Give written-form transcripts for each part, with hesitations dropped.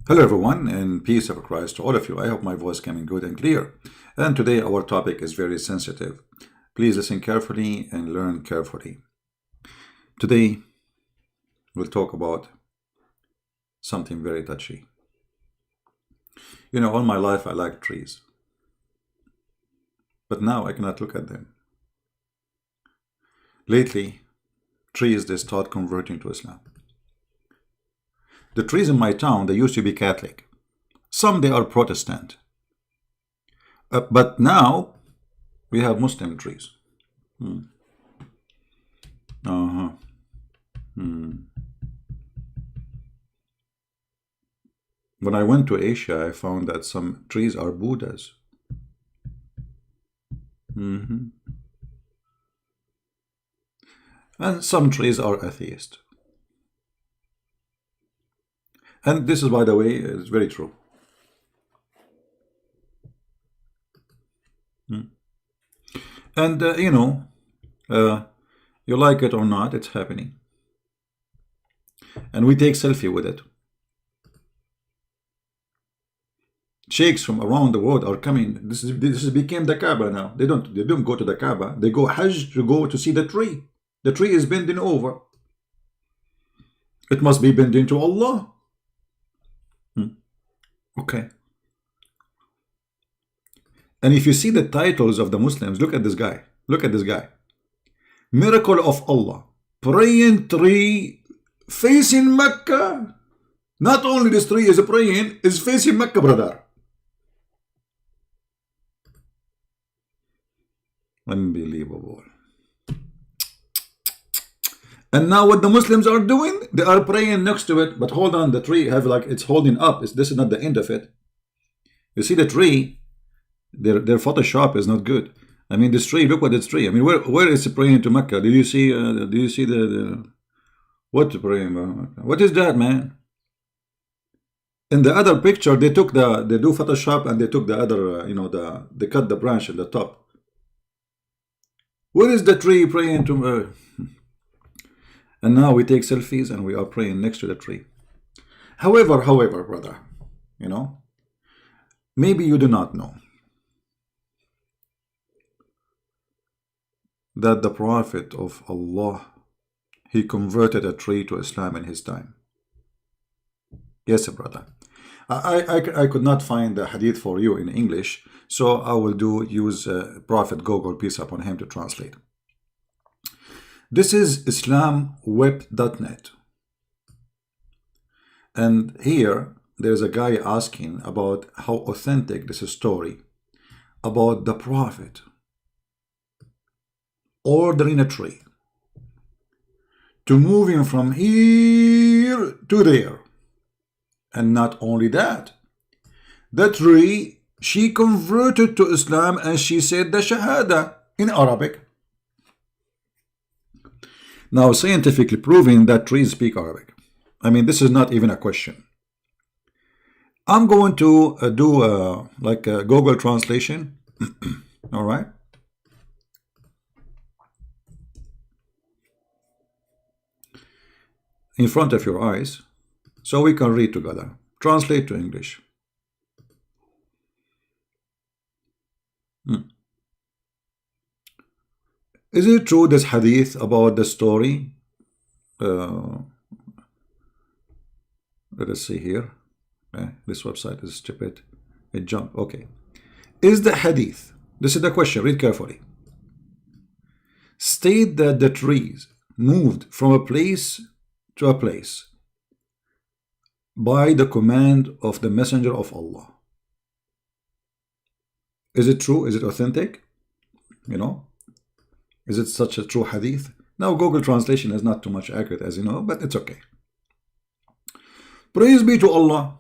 Hello everyone, and peace of Christ to all of you. I hope my voice coming good and clear. And today our topic is very sensitive. Please listen carefully and learn carefully. Today we'll talk about something very touchy. You know, all my life I like trees, but now I cannot look at them. Lately, trees they start converting to Islam. The trees in my town, they used to be Catholic. Some they are Protestant. But now we have Muslim trees. Uh-huh. When I went to Asia, I found that some trees are Buddhas. And some trees are atheist. And this is, by the way, is very true. And, you like it or not, it's happening. And we take selfie with it. Sheikhs from around the world are coming. This became the Kaaba now. They don't go to the Kaaba. They go Hajj to go to see the tree. The tree is bending over. It must be bending to Allah. Okay. And if you see the titles of the Muslims, look at this guy. Look at this guy. Miracle of Allah. Praying tree facing Mecca. Not only this tree is praying, is facing Mecca, brother. Unbelievable. And now what the Muslims are doing, they are praying next to it. But hold on, the tree have like it's holding up. This is not the end of it. You see the tree, their Photoshop is not good. I mean, this tree, look at this tree. I mean, where is it praying to Mecca? Do you see the what praying about? What is that, man? In the other picture, they do Photoshop and they took the other, they cut the branch at the top. Where is the tree praying to? And now we take selfies and we are praying next to the tree. However, brother, maybe you do not know that the Prophet of Allah, he converted a tree to Islam in his time. Yes, brother. I could not find the hadith for you in English, so I will use Prophet Google, peace upon him, to translate. This is islamweb.net. And here there's a guy asking about how authentic this story about the Prophet ordering a tree to move him from here to there. And not only that, the tree, she converted to Islam and she said the Shahada in Arabic. Now, scientifically proving that trees speak Arabic. I mean, this is not even a question. I'm going to do like a Google translation. All right. In front of your eyes, so we can read together. Translate to English. Is it true, this hadith about the story? Let us see here. This website is stupid. It jumped. Okay. Is the hadith, this is the question, read carefully, state that the trees moved from a place to a place by the command of the Messenger of Allah? Is it true? Is it authentic? Is it such a true hadith? Now, Google translation is not too much accurate, as you know, but it's okay. Praise be to Allah,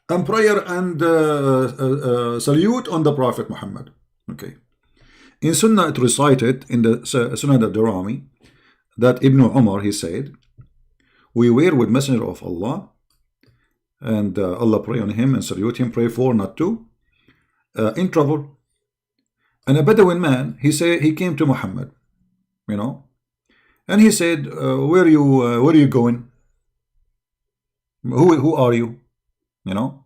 and prayer and salute on the Prophet Muhammad. Okay. In Sunnah, it recited in the Sunnah al-Darimi that Ibn Umar, he said, we were with Messenger of Allah, and Allah pray on him and salute him, pray for, not to, in trouble. And a Bedouin man, he came to Muhammad, and he said, where are you going? Who are you? You know,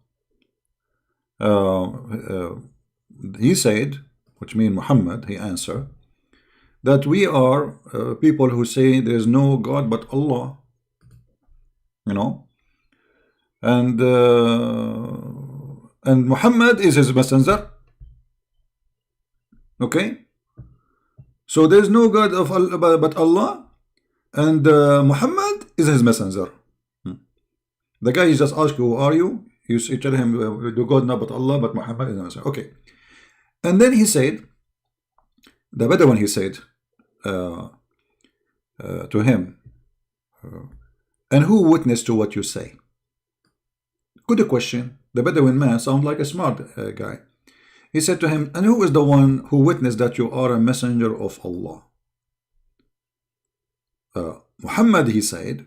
he said, which means Muhammad, he answered, that we are people who say there is no God but Allah. You know, and Muhammad is his messenger. Okay, so there is no God of Allah but Allah, and Muhammad is his messenger. The guy just asked you, who are you? You tell him, do God not but Allah, but Muhammad is the messenger. Okay, and then he said, the Bedouin, he said to him, and who witnessed to what you say? Good question. The Bedouin man sounds like a smart guy. He said to him, and who is the one who witnessed that you are a messenger of Allah? Muhammad, he said,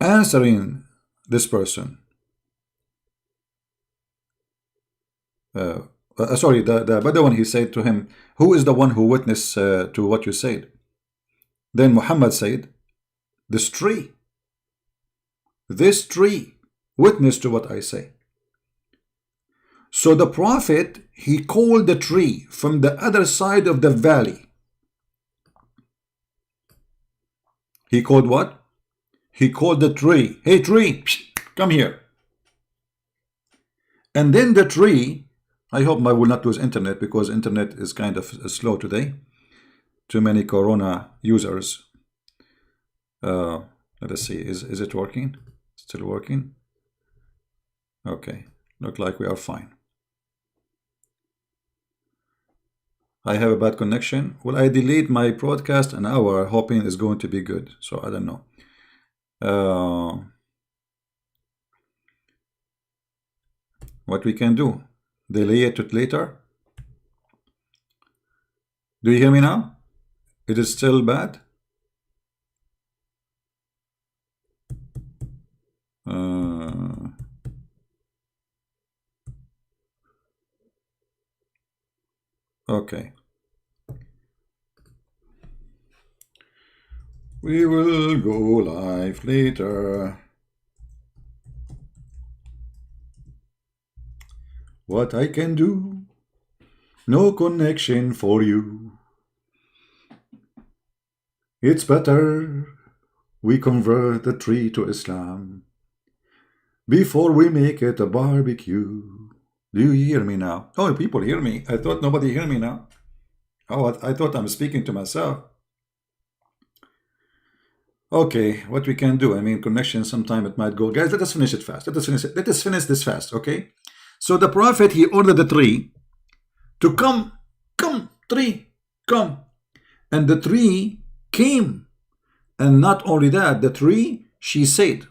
answering this person. Sorry, the Bedouin, he said to him, who is the one who witnessed to what you said? Then Muhammad said, this tree witnessed to what I say. So the Prophet, he called the tree from the other side of the valley. He called what? He called the tree, hey tree, come here. And then the tree, I hope I will not lose internet because internet is kind of slow today. Too many Corona users. Let us see, is it working? Still working? Okay, look like we are fine. I have a bad connection. Will I delete my broadcast an hour hoping it's going to be good? So I don't know. What we can do? Delay it to later. Do you hear me now? It is still bad. Okay. We will go live later. What I can do? No connection for you. It's better we convert the tree to Islam before we make it a barbecue. Do you hear me now? Oh, people hear me. I thought nobody hear me now. Oh, I thought I'm speaking to myself. Okay, what we can do? I mean, connection, sometime it might go. Guys, let us finish it fast. Let us finish this fast, okay? So the Prophet, he ordered the tree to come, tree, come. And the tree came. And not only that, the tree, she said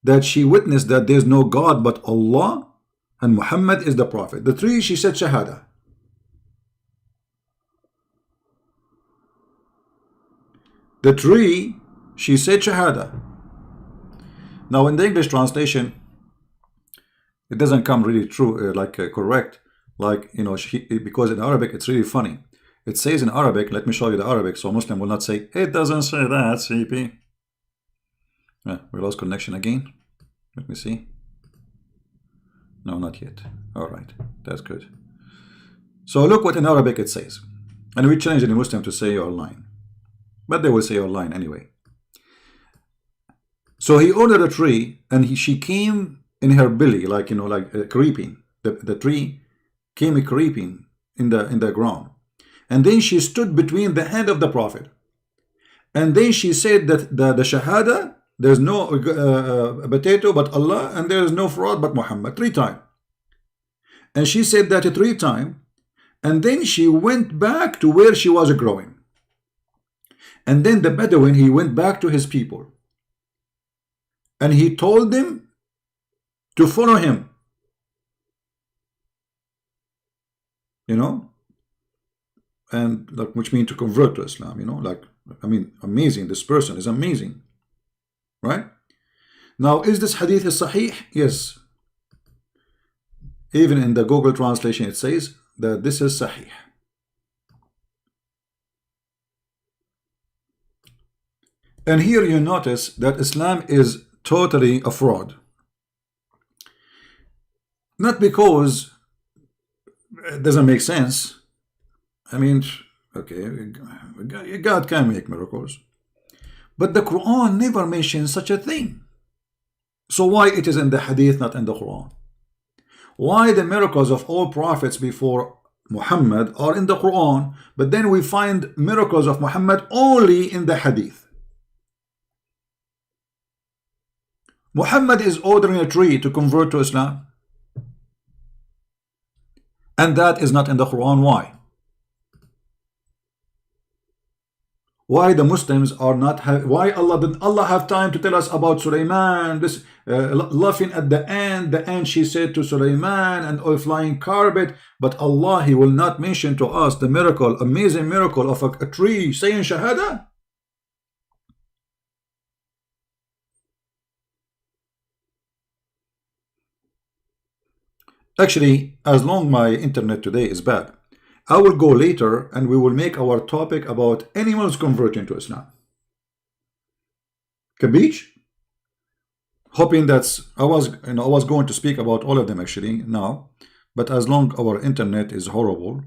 that she witnessed that there's no God but Allah and Muhammad is the Prophet. The tree, she said Shahada. The tree, she said Shahada. Now in the English translation, it doesn't come really true, correct. Like, you know, because in Arabic, it's really funny. It says in Arabic, let me show you the Arabic, so a Muslim will not say, it doesn't say that, CP. Yeah, we lost connection again. Let me see. No, not yet. All right, that's good. So look what in Arabic it says. And we challenge any Muslim to say online. But they will say online anyway. So he ordered a tree, and she came in her belly, like, you know, like creeping. The tree came creeping in the ground. And then she stood between the hand of the Prophet. And then she said that the Shahada, there's no potato but Allah, and there is no fraud but Muhammad, 3 times. And she said that 3 times. And then she went back to where she was growing. And then the Bedouin, he went back to his people. And he told them to follow him. You know? And like, which means to convert to Islam, you know? Like, I mean, amazing. This person is amazing. Right? Now, is this hadith sahih? Yes. Even in the Google translation, it says that this is sahih. And here you notice that Islam is totally a fraud. Not because it doesn't make sense. I mean, okay, God can make miracles, but the Quran never mentions such a thing. So why it is in the Hadith, not in the Quran? Why the miracles of all prophets before Muhammad are in the Quran, but then we find miracles of Muhammad only in the Hadith? Muhammad is ordering a tree to convert to Islam, and that is not in the Quran. Why? Why the Muslims are not why did Allah have time to tell us about Sulaiman, this laughing at the end she said to Sulaiman, and a flying carpet, but Allah, He will not mention to us the miracle, amazing miracle of a tree saying Shahada? Actually, as long my internet today is bad, I will go later and we will make our topic about animals converting to Islam. Kabich? Hoping that's I was going to speak about all of them actually now, but as long our internet is horrible.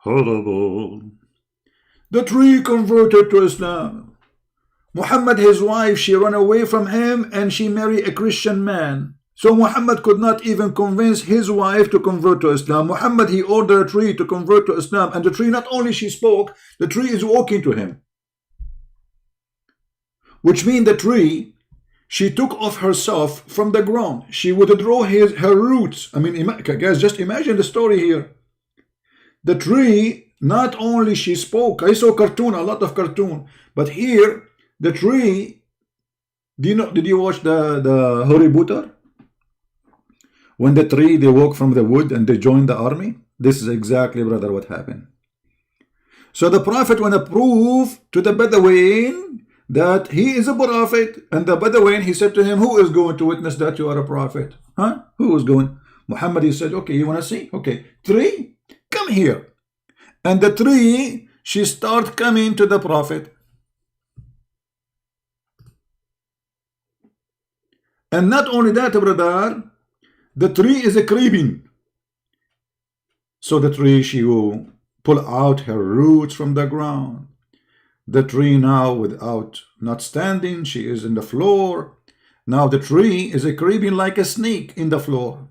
The tree converted to Islam. Muhammad, his wife, she ran away from him and she married a Christian man. So Muhammad could not even convince his wife to convert to Islam. Muhammad, he ordered a tree to convert to Islam, and the tree, not only she spoke, the tree is walking to him. Which means the tree, she took off herself from the ground. She would draw her roots. I mean, guys, just imagine the story here. The tree, not only she spoke, I saw cartoon, a lot of cartoon, but here, the tree, did you watch the Harry Potter? When the tree, they walk from the wood and they join the army. This is exactly, brother, what happened. So the prophet want to prove to the Bedouin that he is a prophet, and the Bedouin, he said to him, who is going to witness that you are a prophet? Huh? Who is going? Muhammad, he said, okay, you want to see? Okay, tree, come here. And the tree, she start coming to the prophet. And not only that, brother, the tree is a creeping. So the tree, she will pull out her roots from the ground. The tree now, without not standing, she is in the floor. Now the tree is a creeping like a snake in the floor,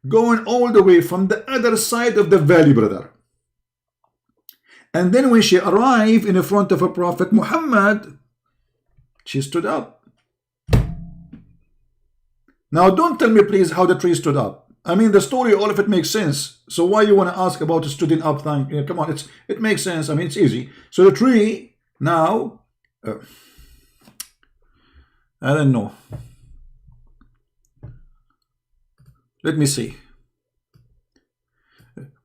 going all the way from the other side of the valley, brother. And then when she arrived in front of a Prophet Muhammad, she stood up. Now, don't tell me, please, how the tree stood up. I mean, the story, all of it makes sense. So why you want to ask about a stood up thing? Yeah, come on, it makes sense. I mean, it's easy. So the tree now, I don't know. Let me see.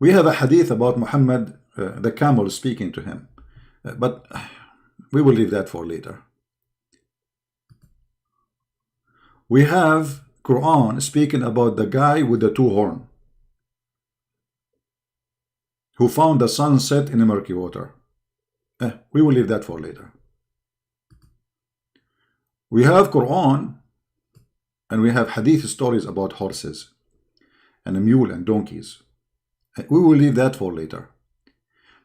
We have a hadith about Muhammad, the camel speaking to him, but we will leave that for later. We have Quran speaking about the guy with the two horns who found the sunset in the murky water. We will leave that for later. We have Quran and we have hadith stories about horses and a mule and donkeys. We will leave that for later.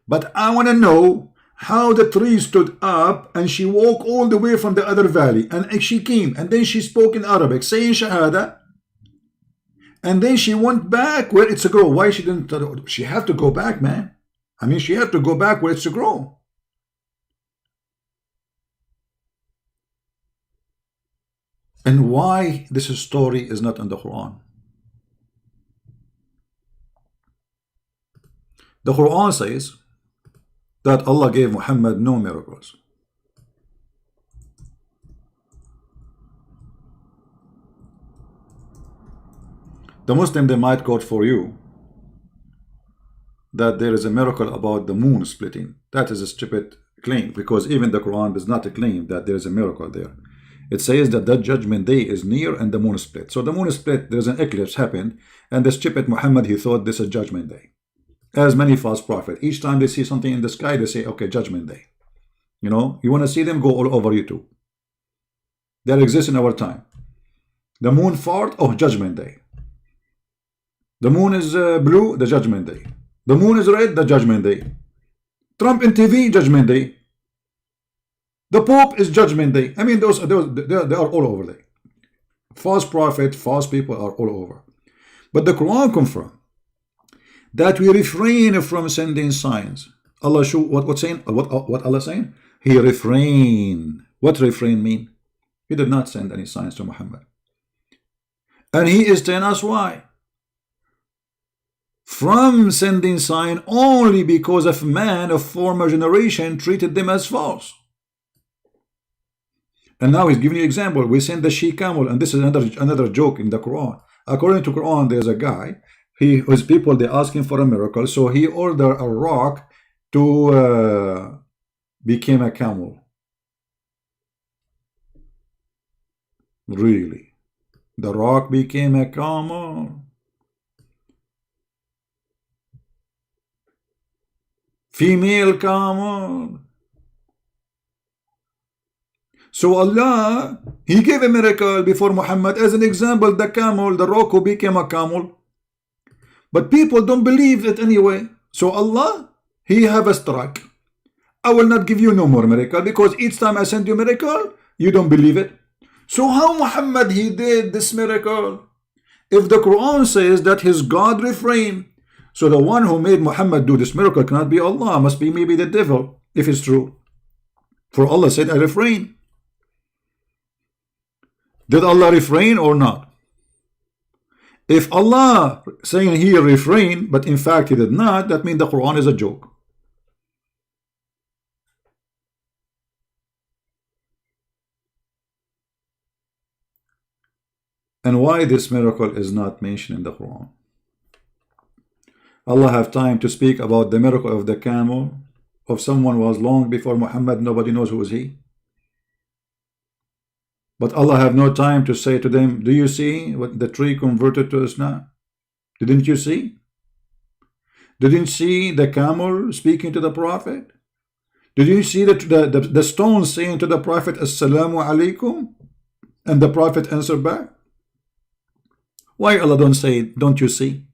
But I want to know how the tree stood up and she walked all the way from the other valley, and she came and then she spoke in Arabic saying Shahada, and then she went back where it's a grow. Why she didn't? She have to go back, man. I mean, she have to go back where it's a grow. And why this story is not in the Quran? The Quran says that Allah gave Muhammad no miracles. The Muslim, they might quote for you that there is a miracle about the moon splitting. That is a stupid claim, because even the Quran does not claim that there is a miracle there. It says that that judgment day is near and the moon split. So the moon split, there's an eclipse happened, and the stupid Muhammad, he thought this is judgment day. As many false prophets, each time they see something in the sky, they say, okay, judgment day. You know, you want to see them, go all over YouTube. that exists in our time. The moon fart, oh, judgment day. The moon is blue, the judgment day. The moon is red, the judgment day. Trump in TV, judgment day. The Pope is judgment day. I mean, those they are all over there. False prophet, false people are all over. But the Quran confirms that we refrain from sending signs. Allah what saying? What Allah saying? He refrain. What refrain mean? He did not send any signs to Muhammad. And he is telling us why. From sending sign only because of man of former generation treated them as false. And now he's giving you an example. We send the she camel, and this is another joke in the Quran. According to Quran, there's a guy. His people, they ask him for a miracle, so he ordered a rock to become a camel. Really, the rock became a camel. Female camel. So Allah, He gave a miracle before Muhammad. As an example, the camel, the rock who became a camel. But people don't believe it anyway. So Allah, He have a strike. I will not give you no more miracle, because each time I send you miracle, you don't believe it. So how Muhammad, he did this miracle? If the Quran says that his God refrained, so the one who made Muhammad do this miracle cannot be Allah, must be maybe the devil, if it's true. For Allah said, I refrain. Did Allah refrain or not? If Allah saying He refrained, but in fact He did not, that means the Quran is a joke. And why this miracle is not mentioned in the Quran? Allah have time to speak about the miracle of the camel, of someone who was long before Muhammad, nobody knows who is he. But Allah have no time to say to them, do you see what the tree converted to Islam? Didn't you see? Didn't you see the camel speaking to the Prophet? Did you see the stone saying to the Prophet, Assalamu alaikum? And the Prophet answered back? Why Allah don't say, don't you see?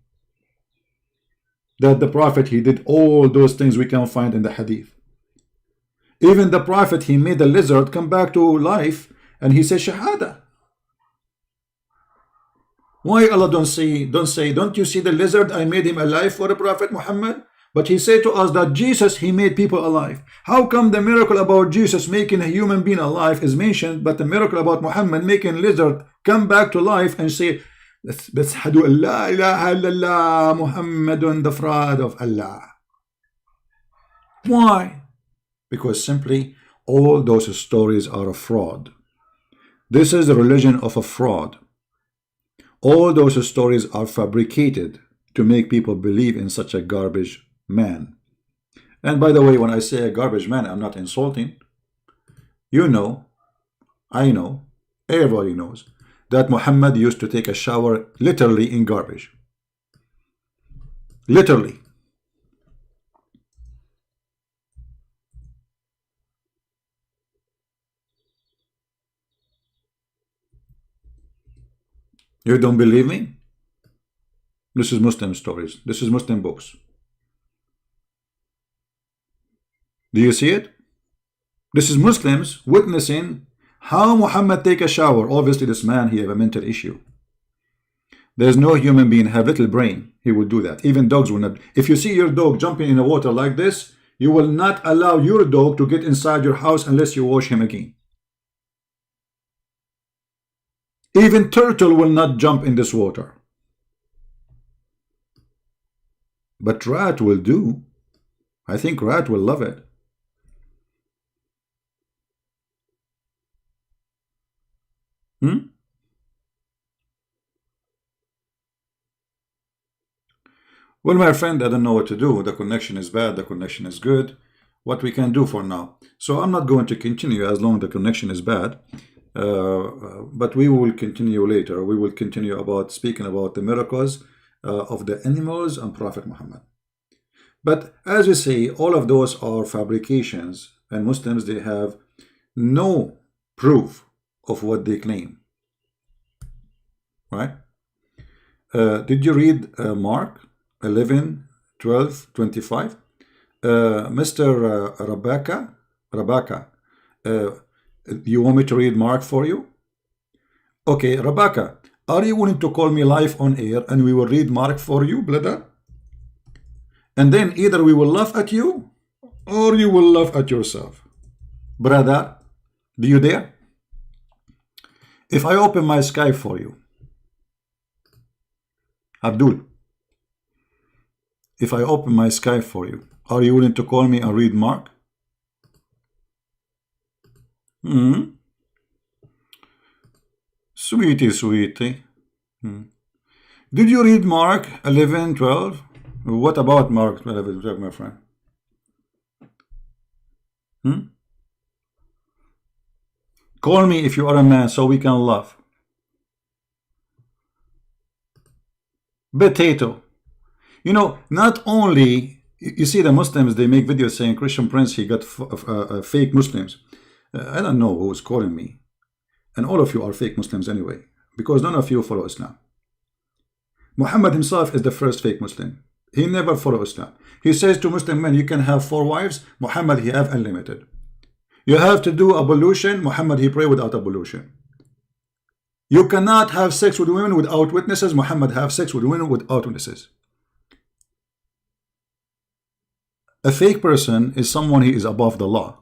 That the Prophet, he did all those things we can find in the Hadith. Even the Prophet, he made a lizard come back to life, and he says Shahada. Why Allah don't say, don't you see the lizard? I made him alive for the Prophet Muhammad. But he said to us that Jesus, he made people alive. How come the miracle about Jesus making a human being alive is mentioned, but the miracle about Muhammad making lizard come back to life and say, Bashhadu an la ilaha illallah Muhammadun, the fraud of Allah? Why? Because simply all those stories are a fraud. This is the religion of a fraud. All those stories are fabricated to make people believe in such a garbage man. And by the way, when I say a garbage man, I'm not insulting. You know, I know, everybody knows that Muhammad used to take a shower literally in garbage. Literally. You don't believe me? This is Muslim stories. This is Muslim books. Do you see it? This is Muslims witnessing how Muhammad take a shower. Obviously this man, he have a mental issue. There's no human being have little brain. He will do that. Even dogs will not. If you see your dog jumping in the water like this, you will not allow your dog to get inside your house unless you wash him again. Even turtle will not jump in this water. But rat will do. I think rat will love it. Well, my friend, I don't know what to do. The connection is bad. The connection is good. What we can do for now. So I'm not going to continue as long as the connection is bad. But we will continue later. We will continue about speaking about the miracles of the animals and Prophet Muhammad. But as we say, all of those are fabrications, and Muslims, they have no proof of what they claim. Right? Did you read Mark 11, 12, 25? Mr. Rebecca, you want me to read Mark for you? Okay, Rebecca, are you willing to call me live on air and we will read Mark for you, brother? And then either we will laugh at you or you will laugh at yourself. Brother, do you dare? If I open my Skype for you, Abdul, if I open my Skype for you, are you willing to call me and read Mark? Sweetie, sweetie. Did you read Mark 11, 12? What about Mark 11, 12, my friend? Call me if you are a man so we can laugh. Potato. You know, not only, you see the Muslims, they make videos saying Christian Prince, he got fake Muslims. I don't know who's calling me. And all of you are fake Muslims anyway, because none of you follow Islam. Muhammad himself is the first fake Muslim. He never followed Islam. He says to Muslim men, you can have 4 wives. Muhammad, he have unlimited. You have to do ablution. Muhammad, he pray without ablution. You cannot have sex with women without witnesses. Muhammad have sex with women without witnesses. A fake person is someone he is above the law.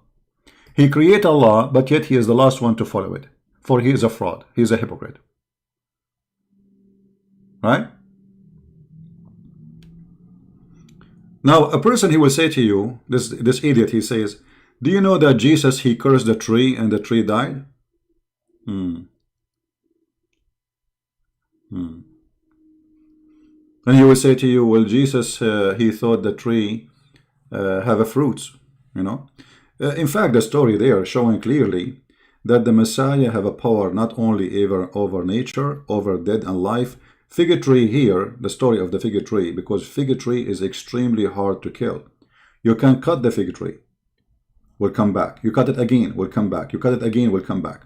He create a law, but yet he is the last one to follow it. For he is a fraud. He is a hypocrite. Right? Now, a person, he will say to you, this idiot, he says, do you know that Jesus, he cursed the tree and the tree died? And he will say to you, well, Jesus, he thought the tree have a fruits, you know. In fact, the story there showing clearly that the Messiah have a power not only over nature, over death and life. Fig tree here, the story of the fig tree, because fig tree is extremely hard to kill. You can cut the fig tree, will come back. You cut it again, will come back. You cut it again, will come back.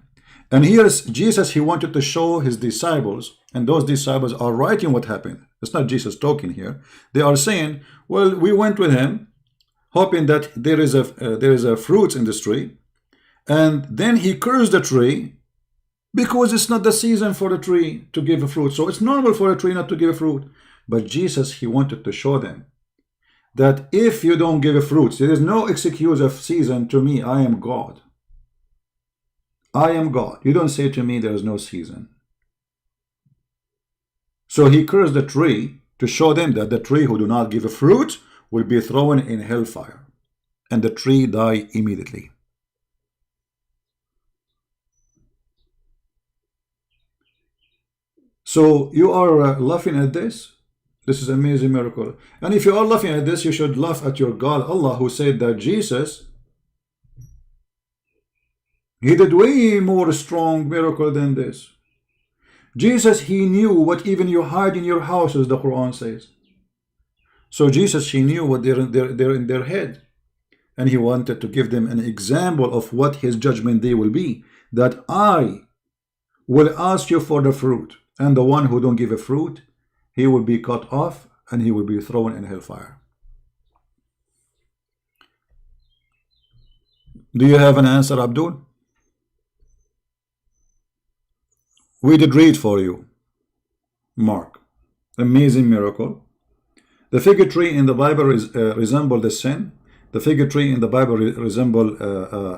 And here's Jesus, he wanted to show his disciples, and those disciples are writing what happened. It's not Jesus talking here. They are saying, well, we went with him, hoping that there is a fruits in this tree, and then he cursed the tree because it's not the season for the tree to give a fruit. So it's normal for a tree not to give a fruit. But Jesus, he wanted to show them that if you don't give a fruit, there is no excuse of season to me. I am God. I am God. You don't say to me there is no season. So he cursed the tree to show them that the tree who do not give a fruit will be thrown in hellfire. And the tree died immediately. So you are laughing at this? This is an amazing miracle. And if you are laughing at this, you should laugh at your God, Allah, who said that Jesus, he did way more strong miracle than this. Jesus, he knew what even you hide in your houses, the Quran says. So Jesus, he knew what they're in their head. And he wanted to give them an example of what his judgment day will be. That I will ask you for the fruit. And the one who don't give a fruit, he will be cut off and he will be thrown in hellfire. Do you have an answer, Abdul? We did read for you Mark. Amazing miracle. The fig tree in the Bible resemble the sin. The fig tree in the Bible resemble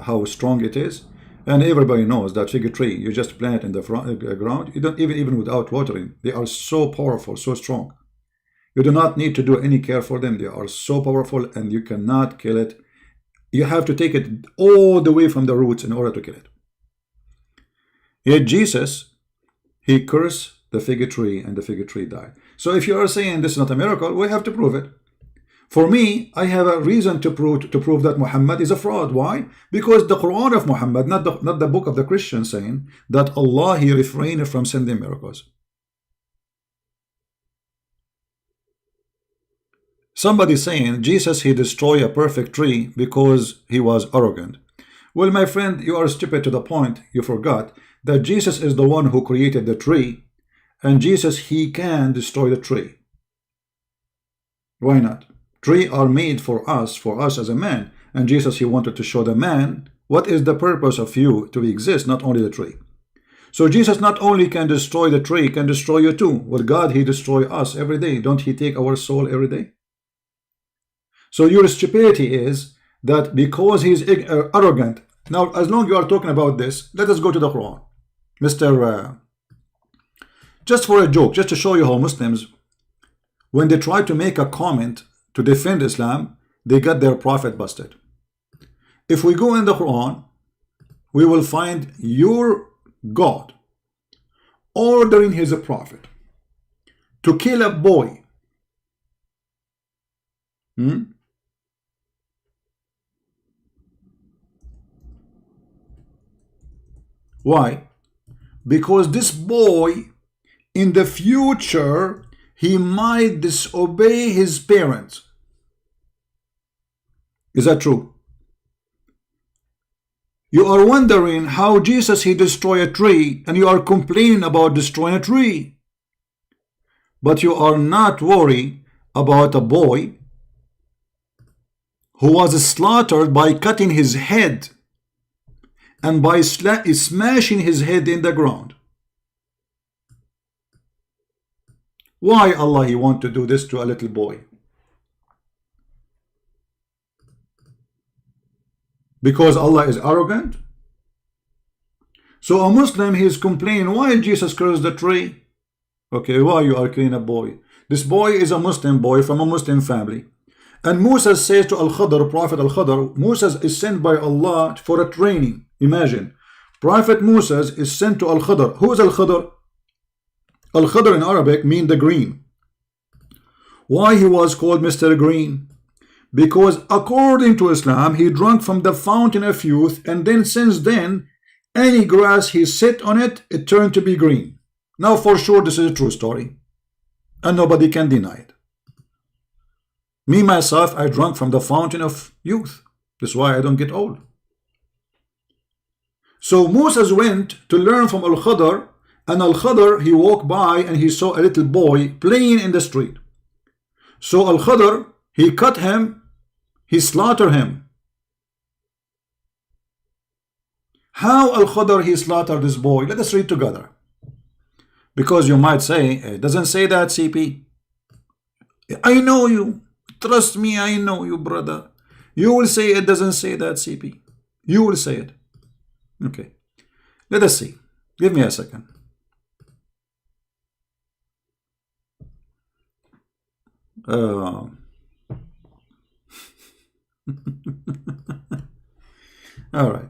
how strong it is. And everybody knows that fig tree, you just plant it in the ground. You don't even without watering. They are so powerful, so strong. You do not need to do any care for them. They are so powerful and you cannot kill it. You have to take it all the way from the roots in order to kill it. Yet Jesus, he cursed the fig tree and the fig tree died. So if you are saying this is not a miracle, we have to prove it. For me, I have a reason to prove that Muhammad is a fraud. Why? Because the Quran of Muhammad, not the book of the Christians, saying that Allah, he refrained from sending miracles. Somebody saying Jesus, he destroyed a perfect tree because he was arrogant. Well, my friend, you are stupid to the point you forgot that Jesus is the one who created the tree, and Jesus, he can destroy the tree. Why not? Trees are made for us as a man, and Jesus, he wanted to show the man what is the purpose of you to exist, not only the tree. So Jesus not only can destroy the tree, can destroy you too. With God, he destroy us every day. Don't he take our soul every day? So your stupidity is that because he's arrogant. Now, as long as you are talking about this, let us go to the Quran. Mr. Just for a joke, just to show you how Muslims, when they try to make a comment to defend Islam, they get their prophet busted. If we go in the Quran, we will find your God ordering his prophet to kill a boy. Why? Because this boy in the future, he might disobey his parents. Is that true? You are wondering how Jesus, he destroyed a tree, and you are complaining about destroying a tree. But you are not worried about a boy who was slaughtered by cutting his head and by smashing his head in the ground. Why Allah, he want to do this to a little boy? Because Allah is arrogant? So a Muslim, he is complaining, why Jesus cursed the tree? Okay, why you are killing a boy? This boy is a Muslim boy from a Muslim family. And Moses says to Al-Khadr, Prophet Al-Khadr, Moses is sent by Allah for a training. Imagine, Prophet Moses is sent to Al-Khadr. Who is Al-Khadr? Al-Khadr in Arabic means the green. Why he was called Mr. Green? Because according to Islam, he drank from the fountain of youth, and then since then, any grass he sit on it, it turned to be green. Now for sure this is a true story, and nobody can deny it. Me myself, I drank from the fountain of youth. That's why I don't get old. So Moses went to learn from Al-Khadr, and Al-Khadr, he walked by and he saw a little boy playing in the street. So Al-Khadr, he cut him, he slaughtered him. How Al-Khadr, he slaughtered this boy? Let us read together. Because you might say, it doesn't say that, CP. I know you. Trust me, I know you, brother. You will say it doesn't say that, CP. You will say it. Okay. Let us see. Give me a second. All right.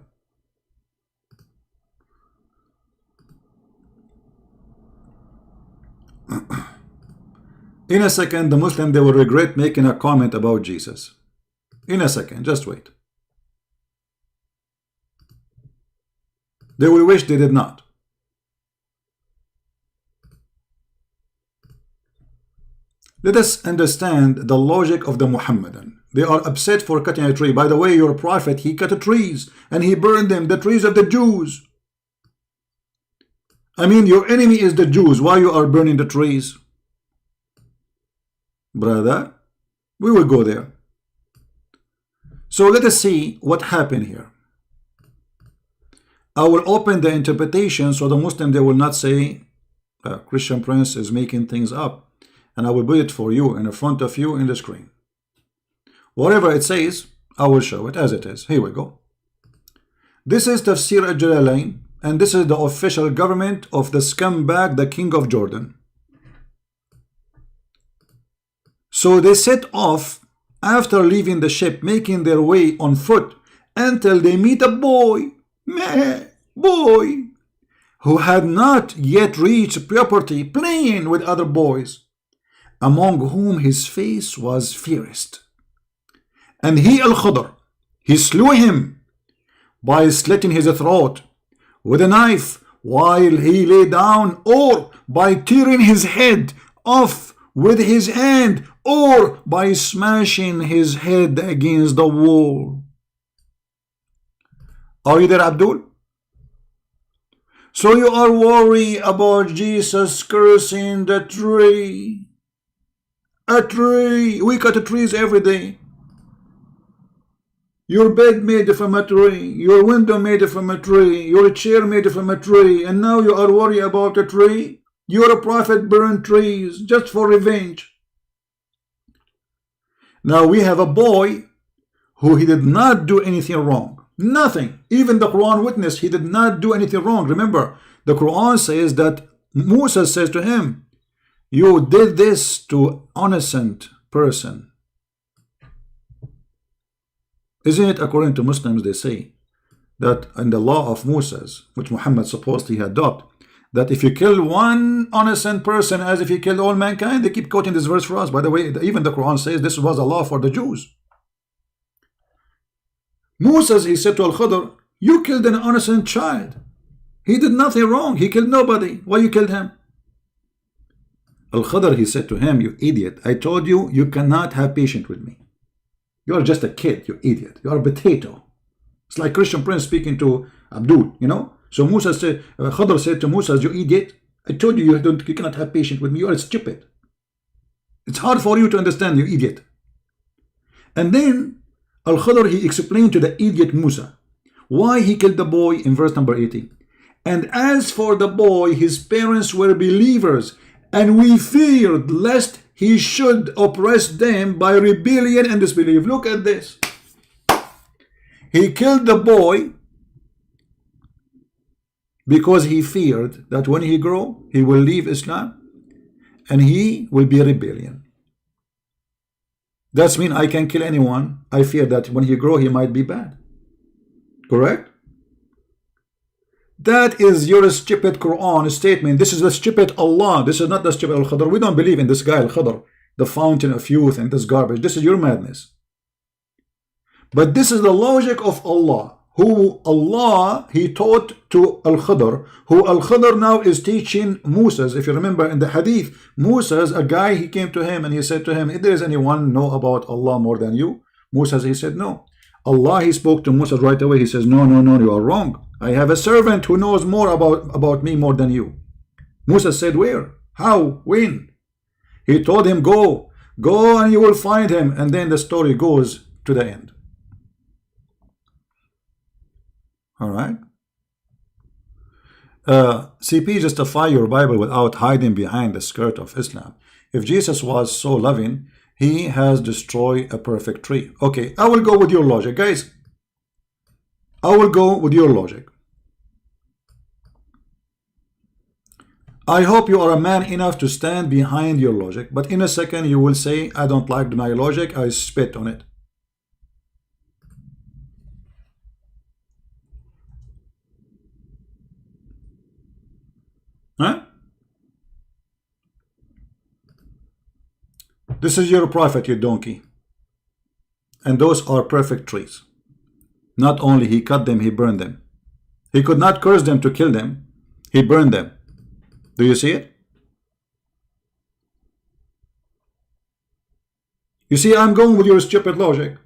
In a second, the Muslim, they will regret making a comment about Jesus. In a second, just wait. They will wish they did not. Let us understand the logic of the Muhammadan. They are upset for cutting a tree. By the way, your prophet, he cut trees and he burned them, the trees of the Jews. I mean, your enemy is the Jews. Why you are burning the trees? Brother, we will go there. So let us see what happened here. I will open the interpretation so the Muslim, they will not say Christian Prince is making things up, and I will put it for you in front of you in the screen. Whatever it says, I will show it as it is. Here we go. This is Tafsir al-Jalalain, and this is the official government of the scumbag, the king of Jordan. So they set off after leaving the ship, making their way on foot until they meet a boy, who had not yet reached puberty, playing with other boys, among whom his face was fairest. And he, Al-Khadr, he slew him by slitting his throat with a knife while he lay down, or by tearing his head off with his hand, or by smashing his head against the wall. Are you there, Abdul? So you are worried about Jesus cursing the tree. A tree. We cut trees every day. Your bed made from a tree. Your window made from a tree. Your chair made from a tree. And now you are worried about a tree? Your prophet burned trees just for revenge. Now we have a boy who he did not do anything wrong. Nothing. Even the Quran witness, he did not do anything wrong. Remember, the Quran says that Musa says to him, you did this to innocent person. Isn't it according to Muslims, they say that in the law of Moses, which Muhammad supposedly adopted, that if you kill one innocent person as if you killed all mankind? They keep quoting this verse for us. By the way, even the Quran says this was a law for the Jews. Moses, he said to Al-Khadr, you killed an innocent child. He did nothing wrong. He killed nobody. Why you killed him? Al-Khadr, he said to him, you idiot. I told you, you cannot have patience with me. You are just a kid, you idiot. You are a potato. It's like Christian Prince speaking to Abdul, you know. So Musa said, Khadr said to Musa, you idiot. I told you, you cannot have patience with me. You are stupid. It's hard for you to understand, you idiot. And then Al-Khadr, he explained to the idiot Musa why he killed the boy in verse number 80. And as for the boy, his parents were believers, and we feared lest he should oppress them by rebellion and disbelief. Look at this. He killed the boy because he feared that when he grow, he will leave Islam and he will be a rebellion. That's mean I can kill anyone. I fear that when he grow, he might be bad. Correct? That is your stupid Quran statement. This is the stupid Allah. This is not the stupid Al-Khadr. We don't believe in this guy Al-Khadr, the fountain of youth and this garbage. This is your madness. But this is the logic of Allah, who Allah, he taught to Al-Khadr, who Al-Khadr now is teaching Moses. If you remember in the hadith, Moses, a guy, he came to him and he said to him, if there is anyone know about Allah more than you? Moses, he said, no. Allah, he spoke to Moses right away. He says, no, no, no, you are wrong. I have a servant who knows more about me more than you. Moses said, where? How? When? He told him, go and you will find him. And then the story goes to the end. All right. CP, justify your Bible without hiding behind the skirt of Islam. If Jesus was so loving, he has destroyed a perfect tree. Okay, I will go with your logic, guys. I will go with your logic. I hope you are a man enough to stand behind your logic, but in a second you will say, I don't like my logic, I spit on it. Huh? This is your prophet, you donkey. And those are perfect trees. Not only he cut them, he burned them. He could not curse them to kill them. He burned them. Do you see it? You see, I'm going with your stupid logic.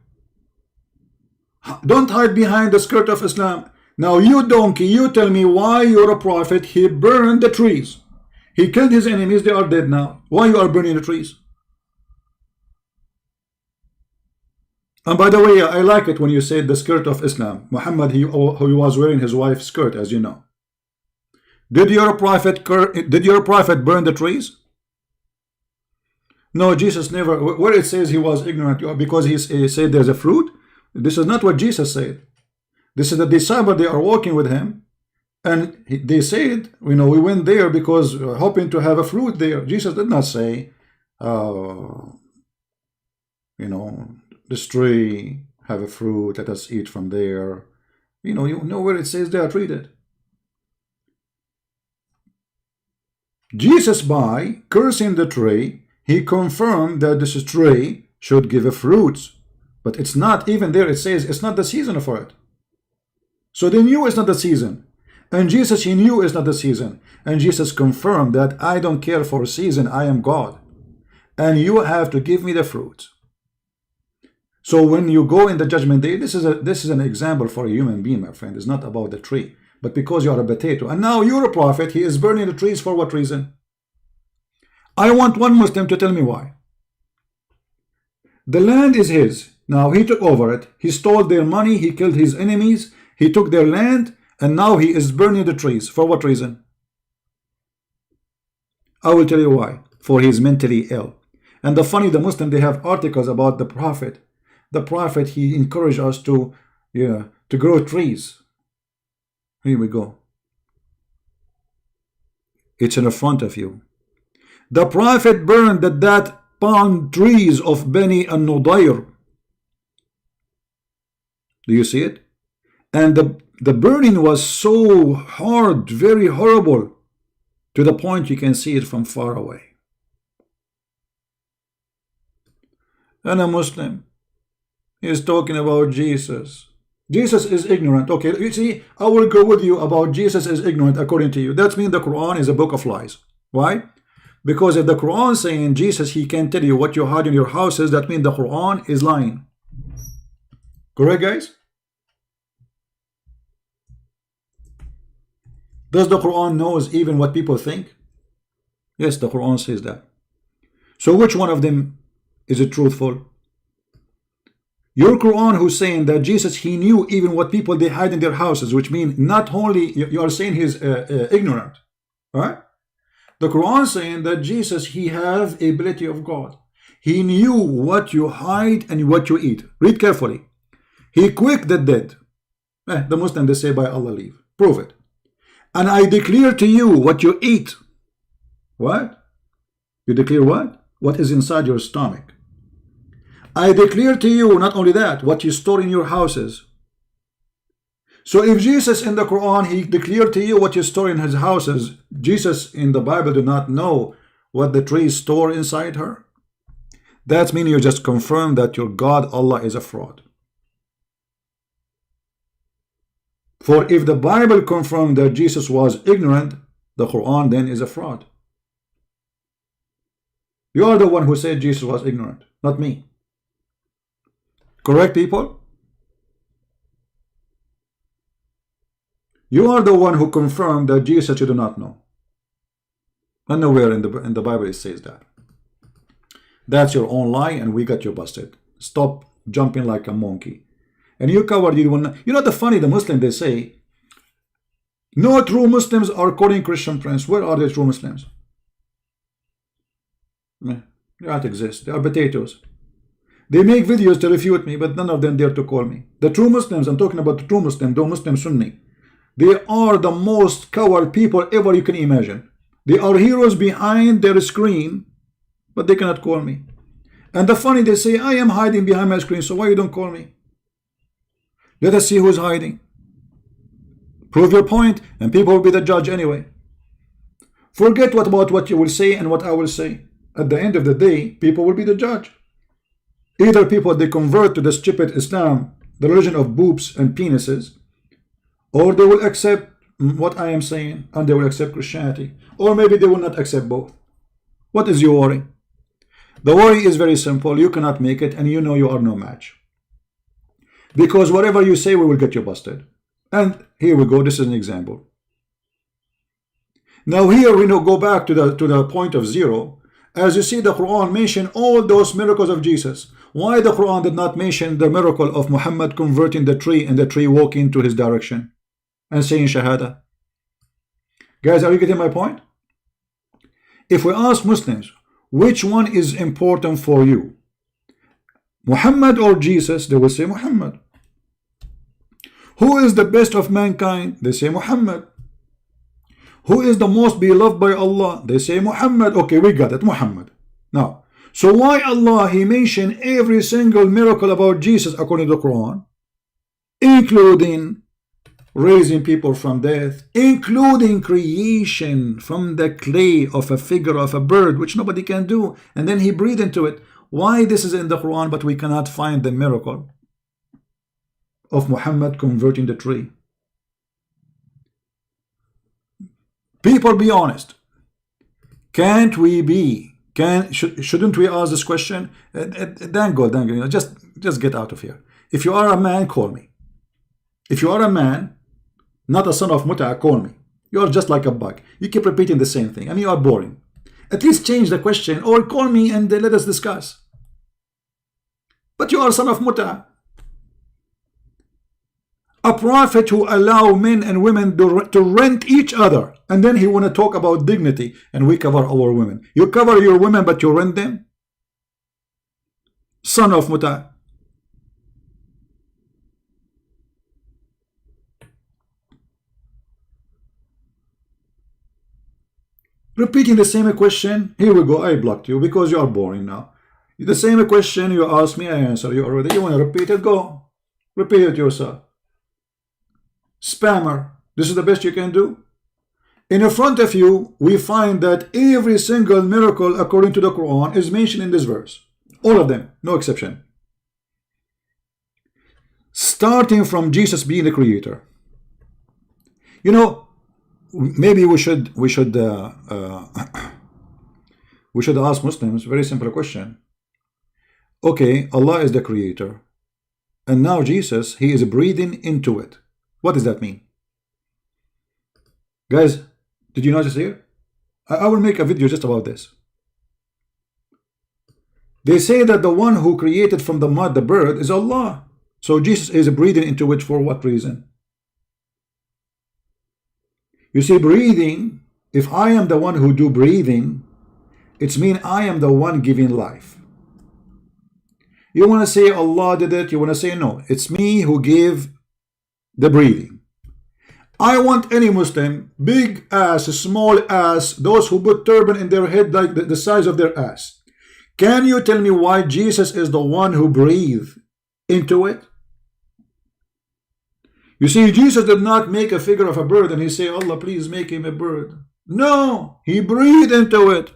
Don't hide behind the skirt of Islam. Now you donkey, you tell me why you're a prophet. He burned the trees. He killed his enemies. They are dead now. Why you are burning the trees? And by the way, I like it when you say the skirt of Islam. Muhammad, he was wearing his wife's skirt, as you know. Did your prophet burn the trees? No, Jesus never. Where it says he was ignorant because he said there's a fruit. This is not what Jesus said. This is the disciple. They are walking with him, and they said, you know, we went there because hoping to have a fruit there. Jesus did not say, you know, this tree have a fruit, let us eat from there. You know where it says they are treated. Jesus, by cursing the tree, he confirmed that this tree should give a fruit. But it's not, even there it says it's not the season for it. So they knew it's not the season. And Jesus, he knew it's not the season. And Jesus confirmed that I don't care for a season, I am God. And you have to give me the fruit. So when you go in the judgment day, this is an example for a human being, my friend. It's not about the tree. but because you are a potato. And now you're a prophet, he is burning the trees for what reason? I want one Muslim to tell me why. The land is his. Now he took over it. He stole their money. He killed his enemies. He took their land. And now he is burning the trees. For what reason? I will tell you why. For he is mentally ill. And the funny, the Muslim, they have articles about the Prophet. The Prophet, he encouraged us to grow trees. Here we go. It's in the front of you. The Prophet burned that palm trees of Bani an-Nudayr. Do you see it? And the burning was so hard, very horrible, to the point you can see it from far away. And a Muslim is talking about Jesus. Jesus is ignorant. Okay, you see, I will go with you about Jesus is ignorant according to you. That means the Quran is a book of lies. Why? Because if the Quran is saying Jesus, he can tell you what you hide in your houses, that means the Quran is lying. Correct, guys? Does the Quran knows even what people think? Yes, the Quran says that. So which one of them is it truthful? Your Quran who's saying that Jesus, he knew even what people they hide in their houses, which means not only you are saying he's ignorant, right? The Quran saying that Jesus, he has the ability of God. He knew what you hide and what you eat. Read carefully. He quick the dead. The Muslim, they say by Allah leave. Prove it. And I declare to you what you eat. What? You declare what? What is inside your stomach. I declare to you, not only that, what you store in your houses. So if Jesus in the Quran, he declared to you what you store in his houses, Jesus in the Bible do not know what the trees store inside her? That means you just confirm that your God, Allah, is a fraud. For if the Bible confirmed that Jesus was ignorant, the Quran then is a fraud. You are the one who said Jesus was ignorant, not me. Correct, people? You are the one who confirmed that Jesus you do not know. And nowhere in the Bible it says that. That's your own lie, and we got you busted. Stop jumping like a monkey. And you covered you one. You know the funny, the Muslim, they say, no true Muslims are quoting Christian Prince. Where are the true Muslims? They don't exist. They are potatoes. They make videos to refute me, but none of them dare to call me. The true Muslims, I'm talking about the true Muslim, the Muslim Sunni. They are the most coward people ever you can imagine. They are heroes behind their screen, but they cannot call me. And the funny, they say, I am hiding behind my screen, so why you don't call me? Let us see who's hiding. Prove your point, and people will be the judge anyway. Forget about what you will say and what I will say. At the end of the day, people will be the judge. Either people, they convert to the stupid Islam, the religion of boobs and penises, or they will accept what I am saying and they will accept Christianity, or maybe they will not accept both. What is your worry? The worry is very simple. You cannot make it, and you know you are no match. Because whatever you say, we will get you busted. And here we go. This is an example. Now here we go back to the point of zero. As you see, the Quran mentioned all those miracles of Jesus. Why the Quran did not mention the miracle of Muhammad converting the tree and the tree walking to his direction and saying Shahada? Guys, are you getting my point? If we ask Muslims, which one is important for you? Muhammad or Jesus? They will say Muhammad. Who is the best of mankind? They say Muhammad. Who is the most beloved by Allah? They say Muhammad. Okay, we got it, Muhammad. Now, so why Allah, he mentioned every single miracle about Jesus according to the Quran, including raising people from death, including creation from the clay of a figure of a bird, which nobody can do, and then he breathed into it. Why this is in the Quran, but we cannot find the miracle of Muhammad converting the tree? People, be honest. Can't we be? Shouldn't we ask this question? Dango, just get out of here. If you are a man, call me. If you are a man, not a son of muta, call me. You are just like a bug. You keep repeating the same thing. I mean, you are boring. At least change the question or call me and let us discuss. But you are a son of muta. A prophet who allow men and women to rent each other, and then he want to talk about dignity, and we cover our women. You cover your women, but you rent them? Son of muta. Repeating the same question. Here we go. I blocked you because you are boring now. The same question you asked me, I answer you already. You want to repeat it? Go. Repeat it yourself. Spammer. This is the best you can do. In front of you, we find that every single miracle according to the Quran is mentioned in this verse. All of them, no exception. Starting from Jesus being the creator. You know, maybe we should ask Muslims a very simple question. Okay, Allah is the creator, and now Jesus, he is breathing into it. What does that mean? Guys, did you notice here? I will make a video just about this. They say that the one who created from the mud the bird is Allah. So Jesus is breathing into it for what reason? You see, breathing, if I am the one who do breathing, it's mean I am the one giving life. You want to say Allah did it, you want to say no, it's me who gave the breathing. I want any Muslim, big ass, small ass, those who put turban in their head like the size of their ass. Can you tell me why Jesus is the one who breathed into it? You see, Jesus did not make a figure of a bird and he say, Allah, please make him a bird. No, he breathed into it.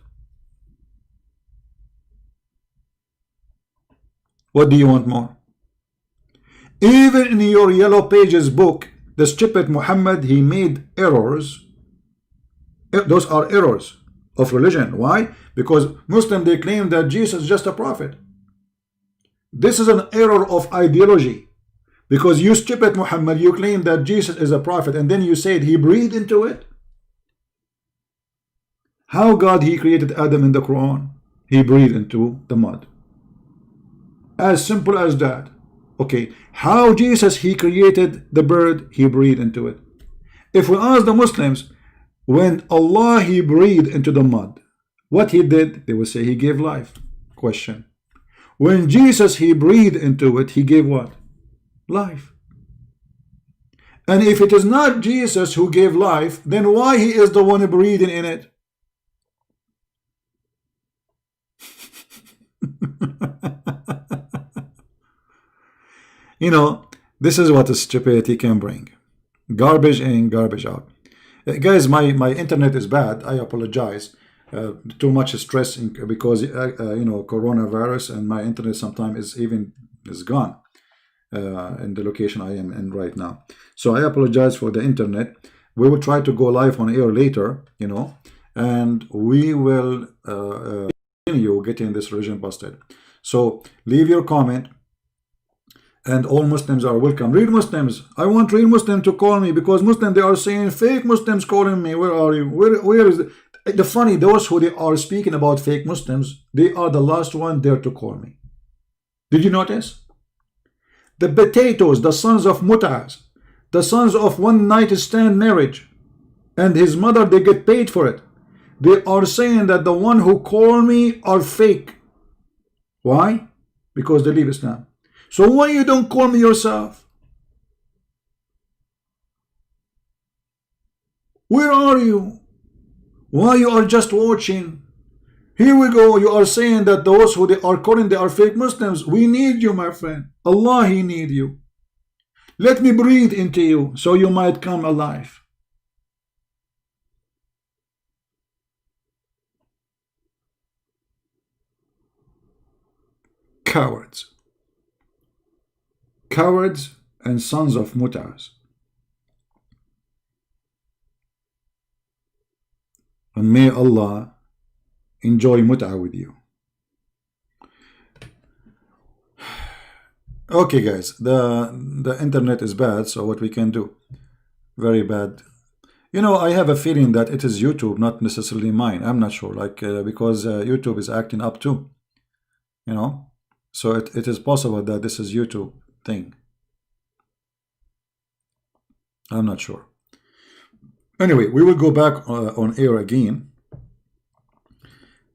What do you want more? Even in your Yellow Pages book, the stupid Muhammad, he made errors. Those are errors of religion. Why? Because Muslims, they claim that Jesus is just a prophet. This is an error of ideology. Because you stupid Muhammad, you claim that Jesus is a prophet, and then you said he breathed into it. How God he created Adam in the Quran? He breathed into the mud. As simple as that. Okay, how Jesus he created the bird? He breathed into it. If we ask the Muslims, when Allah he breathed into the mud, what he did? They will say he gave life. Question. When Jesus he breathed into it, he gave what? Life. And if it is not Jesus who gave life, then why he is the one breathing in it? You know, this is what stupidity can bring. Garbage in, garbage out. Guys, my internet is bad. I apologize. Too much stress because you know, coronavirus, and my internet sometimes is gone in the location I am in right now. So I apologize for the internet. We will try to go live on air later, you know, and we will continue getting this religion busted. So leave your comment. And all Muslims are welcome. Real Muslims, I want real Muslims to call me, because Muslims, they are saying fake Muslims calling me. Where are you? Where is the funny? Those who they are speaking about fake Muslims, they are the last one there to call me. Did you notice? The potatoes, the sons of Mut'as, the sons of one night stand marriage, and his mother, they get paid for it. They are saying that the one who call me are fake. Why? Because they leave Islam. So why you don't call me yourself? Where are you? Why you are just watching? Here we go. You are saying that those who they are calling, they are fake Muslims. We need you, my friend. Allah, he need you. Let me breathe into you so you might come alive. Cowards. Cowards and sons of Mut'as. And may Allah enjoy Mut'ah with you. Okay guys, the internet is bad, so what we can do? Very bad. You know, I have a feeling that it is YouTube, not necessarily mine. I'm not sure, like because YouTube is acting up too. You know, so it is possible that this is YouTube thing. I'm not sure. Anyway, we will go back on air again.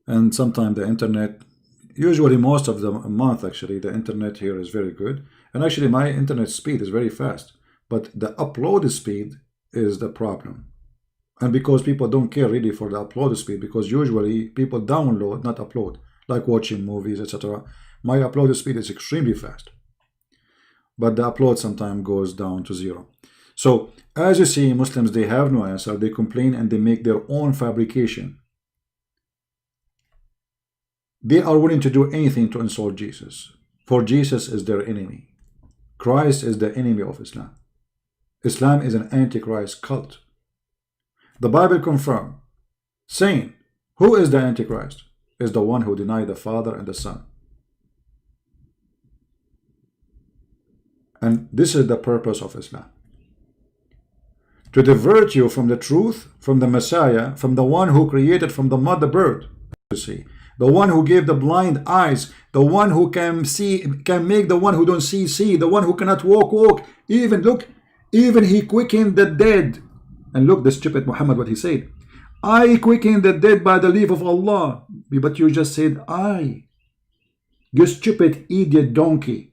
And sometimes the internet, usually most of the month actually, the internet here is very good. And actually my internet speed is very fast. But the upload speed is the problem. And because people don't care really for the upload speed, because usually people download, not upload, like watching movies, etc. My upload speed is extremely fast. But the upload sometimes goes down to 0. So as you see, Muslims, they have no answer. They complain and they make their own fabrication. They are willing to do anything to insult Jesus. For Jesus is their enemy. Christ is the enemy of Islam. Islam is an antichrist cult. The Bible confirms, saying, who is the antichrist? Is the one who denied the Father and the Son. And this is the purpose of Islam. To divert you from the truth, from the Messiah, from the one who created from the mud the bird, you see, the one who gave the blind eyes, the one who can see, can make the one who don't see, see, the one who cannot walk, walk. Even, look, even he quickened the dead. And look, the stupid Muhammad, what he said. I quicken the dead by the leave of Allah. But you just said I. You stupid idiot donkey.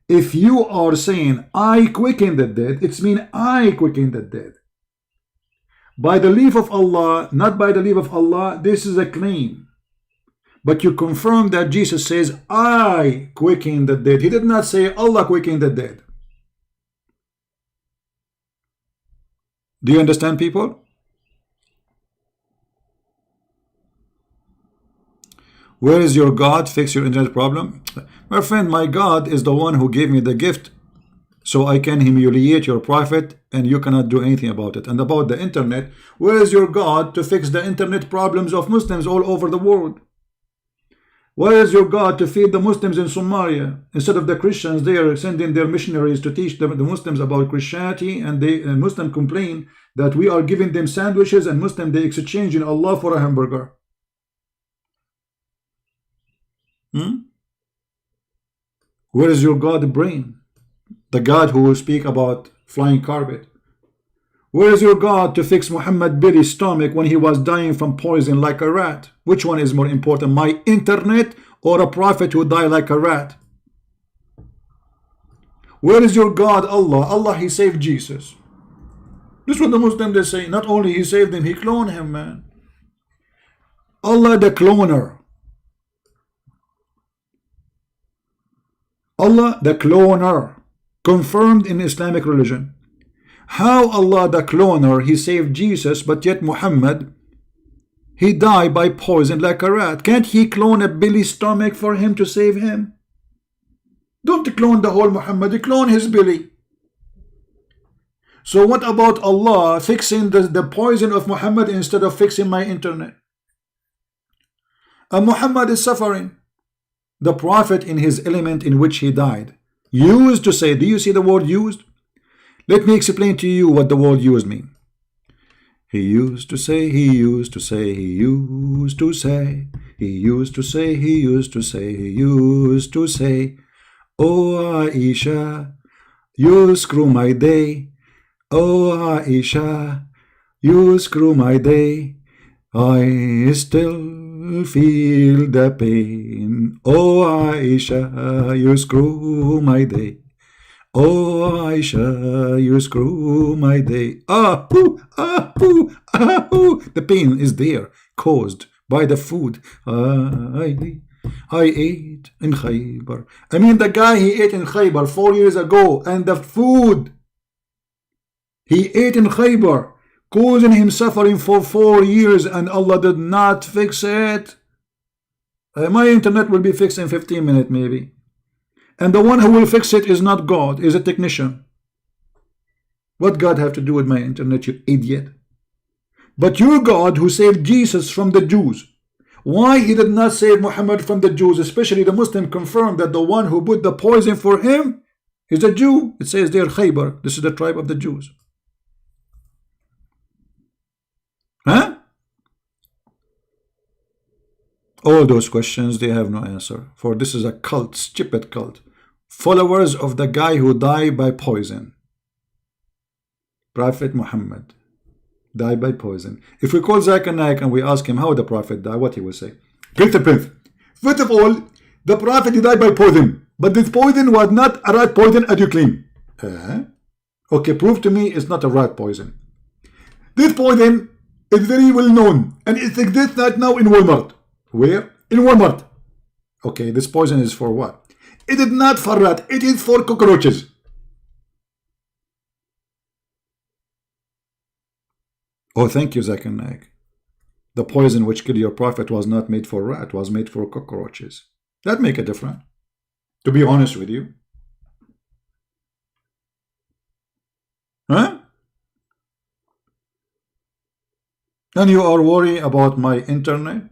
If you are saying I quicken the dead, it's mean I quicken the dead. By the leave of Allah, not by the leave of Allah, this is a claim. But you confirm that Jesus says I quicken the dead. He did not say Allah quicken the dead. Do you understand, people? Where is your God? Fix your internet problem. My friend, my God is the one who gave me the gift so I can humiliate your prophet and you cannot do anything about it. And about the internet, where is your God to fix the internet problems of Muslims all over the world? Where is your God to feed the Muslims in Somalia? Instead of the Christians, they are sending their missionaries to teach the Muslims about Christianity, and Muslims complain that we are giving them sandwiches, and Muslims, they exchanging Allah for a hamburger. Where is your God brain? The God who will speak about flying carpet. Where is your God to fix Muhammad Billy's stomach when he was dying from poison like a rat? Which one is more important, my internet or a prophet who died like a rat? Where is your God, Allah? Allah, he saved Jesus. This is what the Muslims, they say. Not only he saved him, he cloned him, man. Allah the cloner. Allah the cloner. Confirmed in Islamic religion. How Allah the cloner, he saved Jesus, but yet Muhammad, he died by poison like a rat. Can't he clone a belly stomach for him to save him? Don't clone the whole Muhammad, clone his belly. So what about Allah fixing the poison of Muhammad instead of fixing my internet? And Muhammad is suffering. The prophet in his element in which he died used to say, do you see the word used? Let me explain to you what the word used means. He used to say, he used to say, he used to say, he used to say, he used to say, he used to say, oh Aisha, you screw my day. Oh Aisha, you screw my day. I still feel the pain. Oh Aisha, you screw my day. Oh Aisha, you screw my day. Ah, ooh, ah, ooh, ah, ooh. The pain is there, caused by the food I ate in Khaybar. I mean, the guy he ate in Khaybar 4 years ago, and the food he ate in Khaybar, causing him suffering for 4 years, and Allah did not fix it. My internet will be fixed in 15 minutes maybe. And the one who will fix it is not God, is a technician. What God have to do with my internet, you idiot? But your God who saved Jesus from the Jews, why he did not save Muhammad from the Jews? Especially the Muslim confirmed that the one who put the poison for him is a Jew. It says there Khaybar. This is the tribe of the Jews. All those questions, they have no answer. For this is a cult, stupid cult. Followers of the guy who died by poison. Prophet Muhammad died by poison. If we call Zakir Naik and we ask him how the Prophet died, what he will say? Prince. First of all, the Prophet died by poison. But this poison was not a rat poison as you claim. Okay, prove to me it's not a rat poison. This poison is very well known and it exists right now in Walmart. Where? In Walmart. Okay, this poison is for what? It is not for rat, it is for cockroaches. Oh, thank you, Zakir Naik. The poison which killed your Prophet was not made for rat, was made for cockroaches. That make a difference, to be honest with you. Huh? And you are worried about my internet?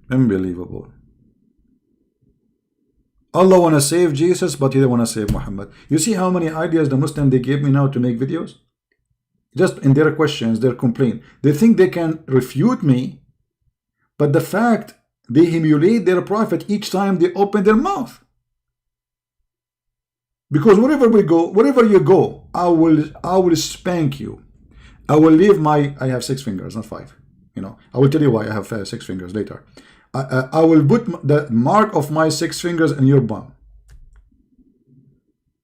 Unbelievable. Allah want to save Jesus, but he don't want to save Muhammad. You see how many ideas the Muslim they gave me now to make videos? Just in their questions, their complaint. They think they can refute me, but the fact they humiliate their Prophet each time they open their mouth. Because wherever we go, wherever you go, I will spank you. I will leave my, I have 6 fingers, not 5. You know, I will tell you why I have 6 fingers later. I will put the mark of my 6 fingers in your bum.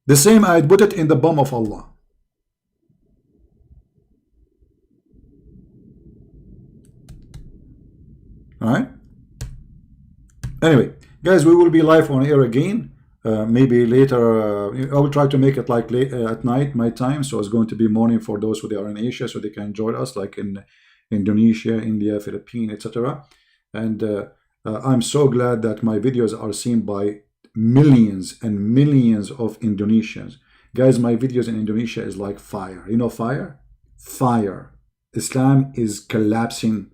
The same I put it in the bum of Allah. Alright? Anyway, guys, we will be live on air again. Maybe later, I will try to make it like late at night, my time. So it's going to be morning for those who are in Asia, so they can join us, like in Indonesia, India, Philippines, etc. And I'm so glad that my videos are seen by millions and millions of Indonesians. Guys, my videos in Indonesia is like fire. You know fire? Fire. Islam is collapsing.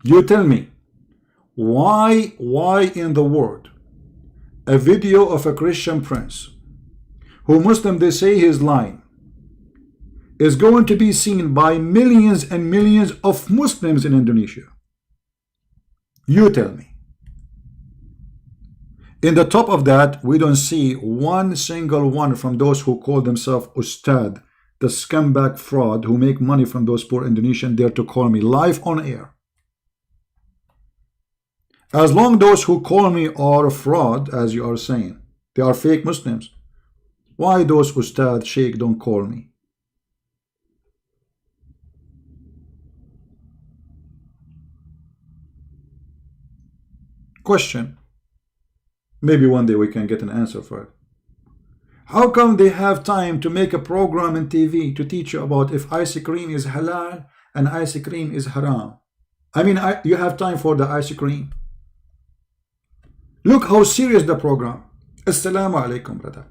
You tell me, why in the world a video of a Christian prince who Muslim they say he is lying is going to be seen by millions and millions of Muslims in Indonesia? You tell me. In the top of that, we don't see one single one from those who call themselves Ustad, the scumbag fraud who make money from those poor Indonesians, dare to call me live on air. As long those who call me are fraud, as you are saying, they are fake Muslims, why those Ustad Sheikh don't call me? Question. Maybe one day we can get an answer for it. How come they have time to make a program on TV to teach you about if ice cream is halal and ice cream is haram? I mean, you have time for the ice cream. Look how serious the program. Assalamu alaikum, brother.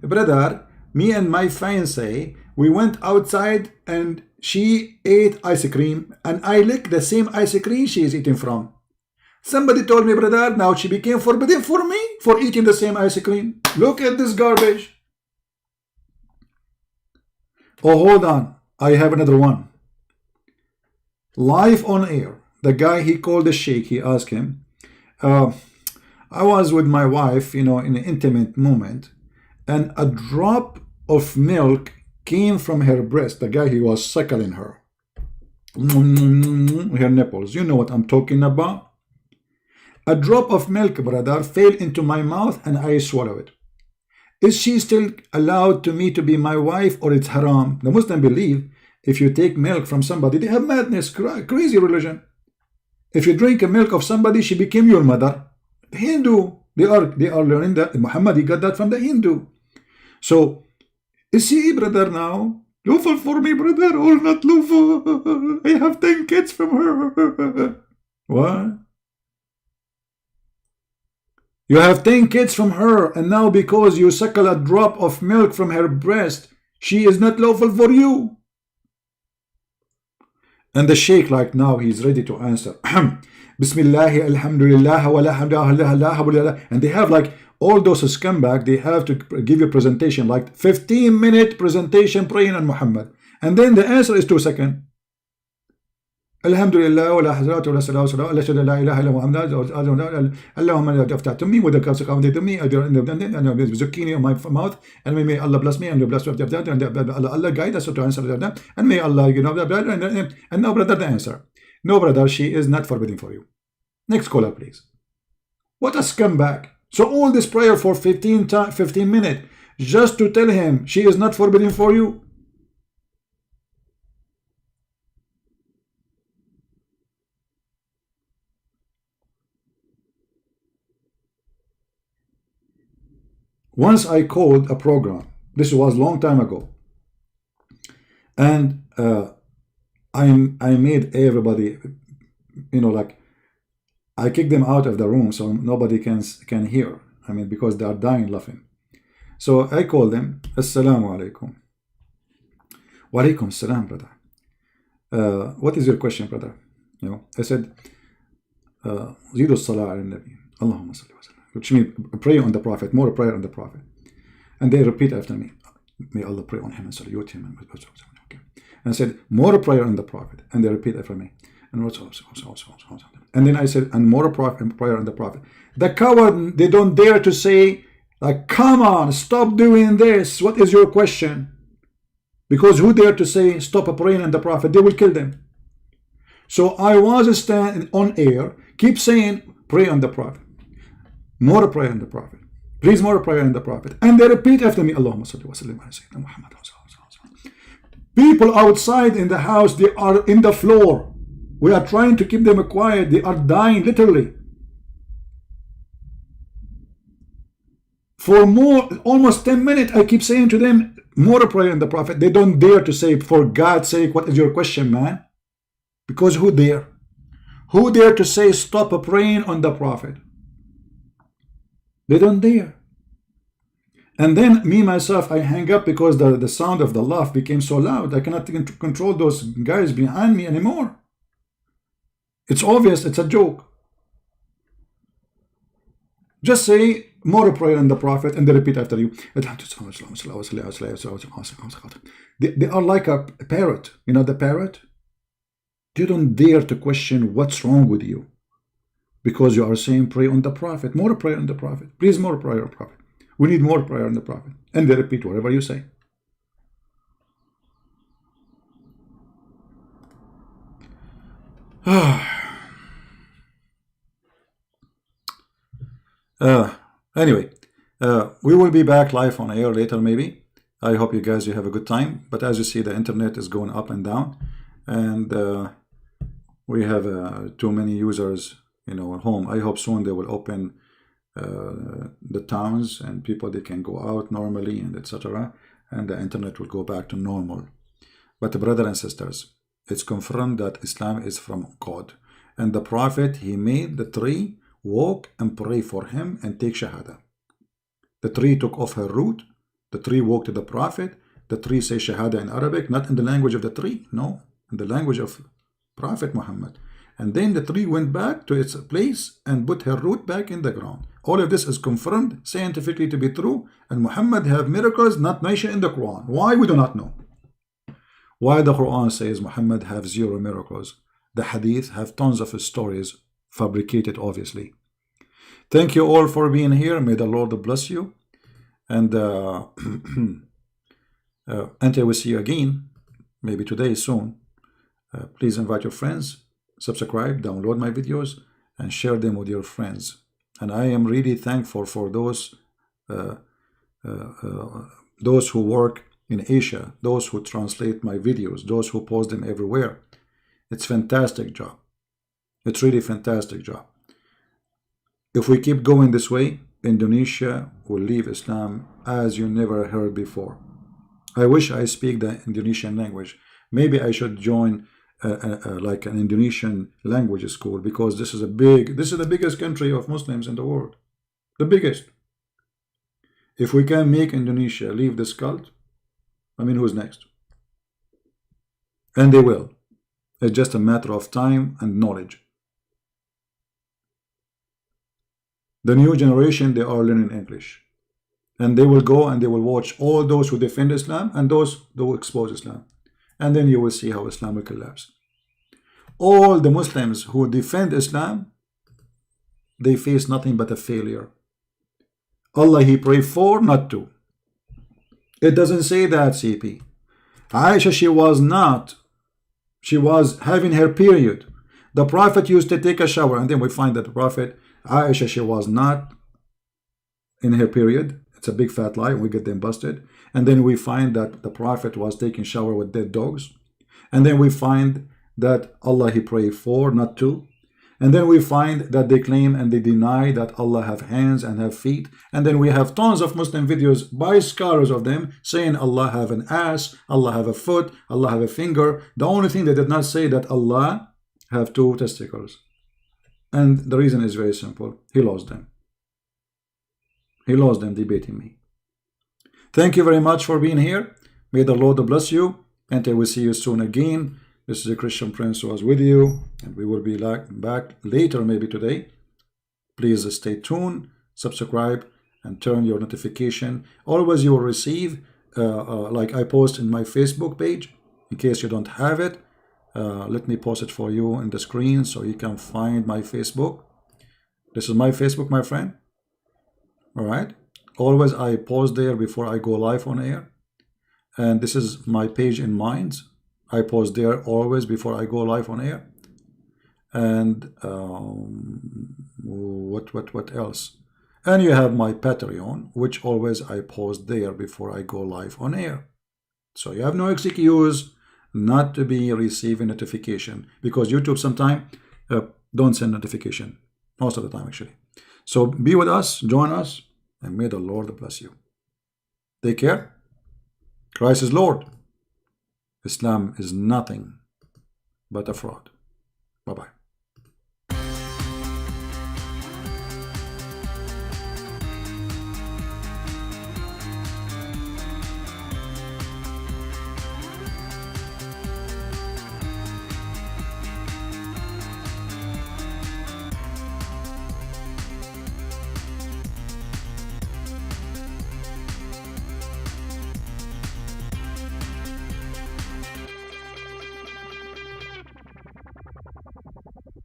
Brother, me and my fiancée, we went outside and she ate ice cream and I licked the same ice cream she is eating from. Somebody told me, brother, now she became forbidden for me for eating the same ice cream. Look at this garbage. Oh, hold on. I have another one. Live on air. The guy, he called the sheikh. He asked him, I was with my wife, you know, in an intimate moment, and a drop of milk came from her breast. The guy, he was suckling her. Her nipples. You know what I'm talking about? A drop of milk, brother, fell into my mouth and I swallowed it. Is she still allowed to me to be my wife, or it's haram? The Muslim believe if you take milk from somebody, they have madness, crazy religion. If you drink a milk of somebody, she became your mother. The Hindu, they are learning that. Muhammad, he got that from the Hindu. So, is she, brother, now lawful for me, brother, or not lawful? I have 10 kids from her. What? You have 10 kids from her, and now because you suckle a drop of milk from her breast, she is not lawful for you. And the sheikh, like now, he's ready to answer. Bismillah, alhamdulillah, wa la hamdulillah, and they have like all those scumbag, they have to give you a presentation, like 15-minute presentation praying on Muhammad, and then the answer is 2 seconds. Alhamdulillah wa la hazrat wa la salat wa la shada la ilaha illa Muhammad Allahumma aftah to me with the consequence to me and zucchini on my mouth, and may Allah bless me and bless and Allah guide us to answer that, and may Allah, you know, and no brother, the answer, no brother, she is not forbidden for you. Next caller, please. What a scumbag. So all this prayer for 15 minutes just to tell him she is not forbidden for you. Once I called a program, this was a long time ago, and I made everybody, you know, like, I kicked them out of the room so nobody can hear. I mean, because they are dying laughing. So I called them. Assalamu alaikum. Wa alaikum assalam, brother. What is your question, brother? You know, I said, Zidu salah ala nabi. Allahumma salli wa sallam. Which means pray on the Prophet, more prayer on the Prophet. And they repeat after me, may Allah pray on him and salute him. Okay. And I said, more prayer on the Prophet. And they repeat after me. And then I said, and more prayer on the Prophet. The coward, they don't dare to say, like, come on, stop doing this. What is your question? Because who dare to say, stop praying on the Prophet? They will kill them. So I was standing on air, keep saying, pray on the Prophet. More prayer on the Prophet. Please, more prayer on the Prophet. And they repeat after me, Allahumma salli wa sallim ala Sayyidina Muhammad. People outside in the house, they are in the floor. We are trying to keep them quiet. They are dying, literally. For almost 10 minutes, I keep saying to them, more prayer on the Prophet. They don't dare to say, for God's sake, what is your question, man? Because who dare? Who dare to say, stop praying on the Prophet? They don't dare. And then me, myself, I hang up because the sound of the laugh became so loud. I cannot even control those guys behind me anymore. It's obvious, it's a joke. Just say more prayer on the Prophet and they repeat after you. They are like a parrot. You know the parrot? They don't dare to question what's wrong with you. Because you are saying pray on the Prophet. More prayer on the Prophet. Please, more prayer on the Prophet. We need more prayer on the Prophet. And they repeat whatever you say. Anyway, we will be back live on air later maybe. I hope you guys, you have a good time. But as you see, the internet is going up and down. And we have too many users, you know, at home. I hope soon they will open the towns and people, they can go out normally and etc. And the internet will go back to normal. But brothers and sisters, it's confirmed that Islam is from God. And the Prophet, he made the tree walk and pray for him and take Shahada. The tree took off her root. The tree walked to the Prophet. The tree says Shahada in Arabic, not in the language of the tree, no, in the language of Prophet Muhammad. And then the tree went back to its place and put her root back in the ground. All of this is confirmed scientifically to be true. And Muhammad have miracles not mentioned in the Quran. Why? We do not know. Why the Quran says Muhammad have 0 miracles. The Hadith have tons of stories, fabricated obviously. Thank you all for being here. May the Lord bless you. And until we see you again, maybe today, soon, please invite your friends, subscribe, download my videos, and share them with your friends. And I am really thankful for those who work in Asia, those who translate my videos, those who post them everywhere. It's fantastic job. It's really fantastic job. If we keep going this way, Indonesia will leave Islam as you never heard before. I wish I speak the Indonesian language. Maybe I should join like an Indonesian language school, because this is the biggest country of Muslims in the world. The biggest. If we can make Indonesia leave this cult, I mean, who's next? And they will. It's just a matter of time and knowledge. The new generation, they are learning English. And they will go and they will watch all those who defend Islam and those who expose Islam. And then you will see how Islam will collapse. All the Muslims who defend Islam, they face nothing but a failure. Allah He prayed for, not to. It doesn't say that, CP. Aisha, she was having her period. The Prophet used to take a shower, and then we find that the Prophet, Aisha, she was not in her period. It's a big fat lie. We get them busted. And then we find that the Prophet was taking shower with dead dogs. And then we find that Allah He prayed for, not to. And then we find that they claim and they deny that Allah have hands and have feet. And then we have tons of Muslim videos by scholars of them saying Allah have an ass, Allah have a foot, Allah have a finger. The only thing they did not say that Allah have two testicles. And the reason is very simple. He lost them. He lost them debating me. Thank you very much for being here. May the Lord bless you. And I will see you soon again. This is a Christian Prince who was with you, and we will be back later, maybe today. Please stay tuned, subscribe, and turn your notification. Always you will receive, like I post in my Facebook page. In case you don't have it, let me post it for you in the screen so you can find my Facebook. This is my Facebook, my friend. All right. Always I post there before I go live on air. And this is my page in Minds. I post there always before I go live on air. And what else? And you have my Patreon, which always I post there before I go live on air. So you have no excuse not to be receiving notification, because YouTube sometimes don't send notification, most of the time actually. So be with us, join us, and may the Lord bless you. Take care. Christ is Lord. Islam is nothing but a fraud.